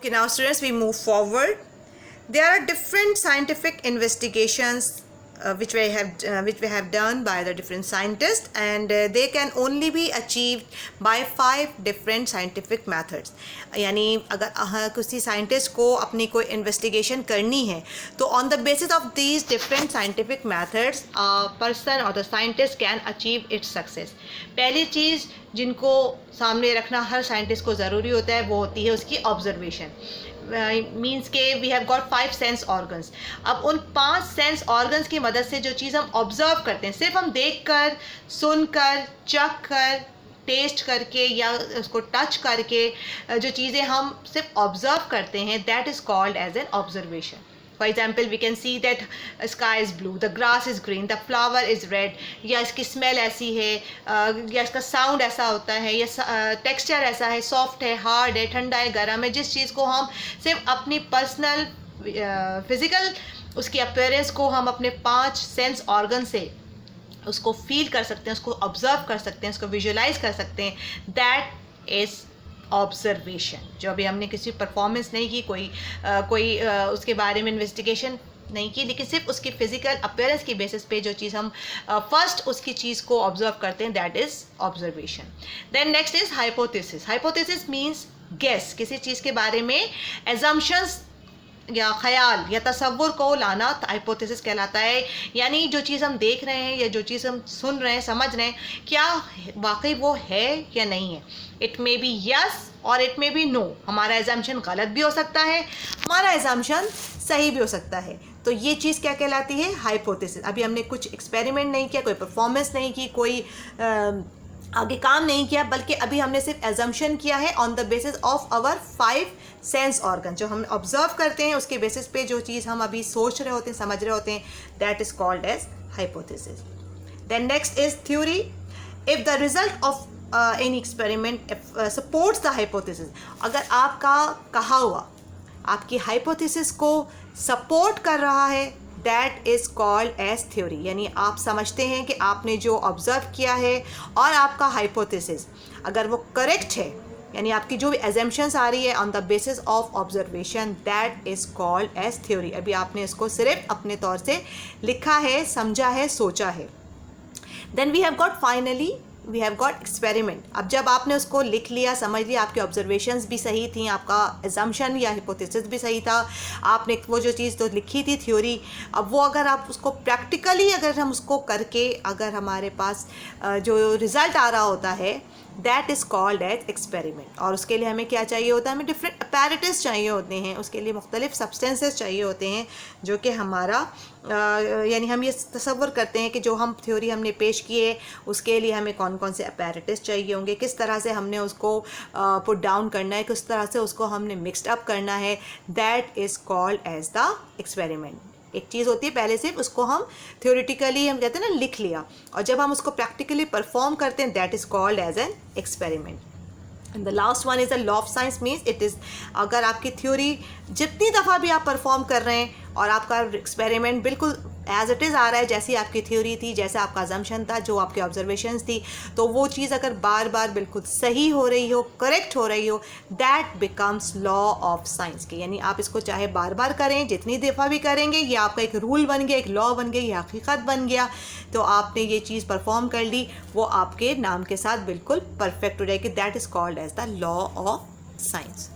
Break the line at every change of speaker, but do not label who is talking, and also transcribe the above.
Okay, now students, we move forward. There are different scientific investigations which we have done by the different scientists, and they can only be achieved by 5 different scientific methods. यानी अगर किसी scientist को अपनी कोई investigation करनी है तो on the basis of these different scientific methods person और the scientist can achieve its success. पहली चीज़ जिनको सामने रखना हर साइंटिस्ट को ज़रूरी होता है वो होती है उसकी ऑब्जर्वेशन. मीन्स के we have got 5 sense organs. अब उन 5 सेंस ऑर्गन्स की मदद से जो चीज़ हम ऑब्जर्व करते हैं, सिर्फ हम देख कर, सुन कर, चख कर, टेस्ट करके या उसको टच करके जो चीज़ें हम सिर्फ ऑब्जर्व करते हैं, that is called as an observation. For example, we can see that sky is blue, the grass is green, the flower is red. या इसकी स्मेल ऐसी है, या इसका साउंड ऐसा होता है, या टेक्सचर ऐसा है, सॉफ्ट है, हार्ड है, ठंडा है, गर्म है. जिस चीज़ को हम सिर्फ अपनी पर्सनल फिज़िकल उसकी अपीयरेंस को हम अपने 5 सेंस ऑर्गन से उसको फील कर सकते हैं, उसको ऑब्जर्व कर सकते हैं, उसको विजुअलाइज कर सकते हैं, दैट इज़ ऑब्जर्वेशन. जो अभी हमने किसी परफॉर्मेंस नहीं की, कोई उसके बारे में इन्वेस्टिगेशन नहीं की, लेकिन सिर्फ उसकी फिजिकल अपीयरेंस की बेसिस पे जो चीज़ हम फर्स्ट उसकी चीज़ को ऑब्जर्व करते हैं, that is observation. Then next is hypothesis. Hypothesis means guess. किसी चीज़ के बारे में एजम्पशंस या ख्याल या तसव्वुर को लाना हाइपोथेसिस कहलाता है. यानी जो चीज़ हम देख रहे हैं या जो चीज़ हम सुन रहे हैं, समझ रहे हैं, क्या वाकई वो है या नहीं है. इट मे बी यस और इट मे बी नो. हमारा एजम्पशन गलत भी हो सकता है, हमारा एजम्पशन सही भी हो सकता है. तो ये चीज़ क्या कहलाती है? हाइपोथेसिस. अभी हमने कुछ एक्सपेरिमेंट नहीं किया, कोई परफॉर्मेंस नहीं की, कोई आगे काम नहीं किया, बल्कि अभी हमने सिर्फ एजम्पशन किया है on the basis of our 5 sense organ. जो हम ऑब्जर्व करते हैं उसके बेसिस पे जो चीज़ हम अभी सोच रहे होते हैं, समझ रहे होते हैं, that is called as hypothesis. Then next is theory. If the result of any experiment supports the hypothesis. अगर आपका कहा हुआ आपकी हाइपोथेसिस को सपोर्ट कर रहा है, that is called as theory. यानी आप समझते हैं कि आपने जो ऑब्ज़र्व किया है और आपका हाइपोथेसिस अगर वो करेक्ट है, यानी आपकी जो भी एजम्पशंस आ रही है on the basis of observation, that is called as theory. अभी आपने इसको सिर्फ अपने तौर से लिखा है, समझा है, सोचा है. Then we have got finally we have got experiment. अब जब आपने उसको लिख लिया, समझ लिया, आपकी ऑब्जर्वेशंस भी सही थी, आपका एजम्पशन या हिपोथेसिस भी सही था, आपने वो जो चीज़ तो लिखी थी थ्योरी, अब वो अगर आप उसको प्रैक्टिकली अगर हम उसको करके अगर हमारे पास जो रिज़ल्ट आ रहा होता है, that is called as experiment. और उसके लिए हमें क्या चाहिए होता है? हमें डिफरेंट अपैरेटस चाहिए होते हैं, उसके लिए मुख्तलिफ सब्सटेंसेस चाहिए होते हैं, जो कि हमारा यानी हम ये तसव्वुर करते हैं कि जो हम थ्योरी हमने पेश की है उसके लिए हमें कौन कौन से अपैरेटस चाहिए होंगे, किस तरह से हमने उसको पुट डाउन करना है, किस तरह से उसको हमने मिक्सड अप करना है, that is called as the experiment. एक चीज़ होती है पहले सिर्फ उसको हम थ्योरेटिकली हम कहते हैं ना लिख लिया, और जब हम उसको प्रैक्टिकली परफॉर्म करते हैं, that is called as an experiment. And the last one is the law of science. Means it is अगर आपकी थ्योरी जितनी दफ़ा भी आप परफॉर्म कर रहे हैं और आपका एक्सपेरिमेंट बिल्कुल एज इट इज़ आ रहा है, जैसी आपकी थ्योरी थी, जैसा आपका अजम्पशन था, जो आपकी ऑब्जर्वेशंस थी, तो वो चीज़ अगर बार बार बिल्कुल सही हो रही हो, करेक्ट हो रही हो, that becomes law of science की. यानी आप इसको चाहे बार बार करें, जितनी दफ़ा भी करेंगे, ये आपका एक रूल बन गया, एक लॉ बन गया, ये हकीकत बन गया. तो आपने ये चीज़ परफॉर्म कर ली, वो आपके नाम के साथ बिल्कुल परफेक्ट हो जाएगी. That is called as the law of science.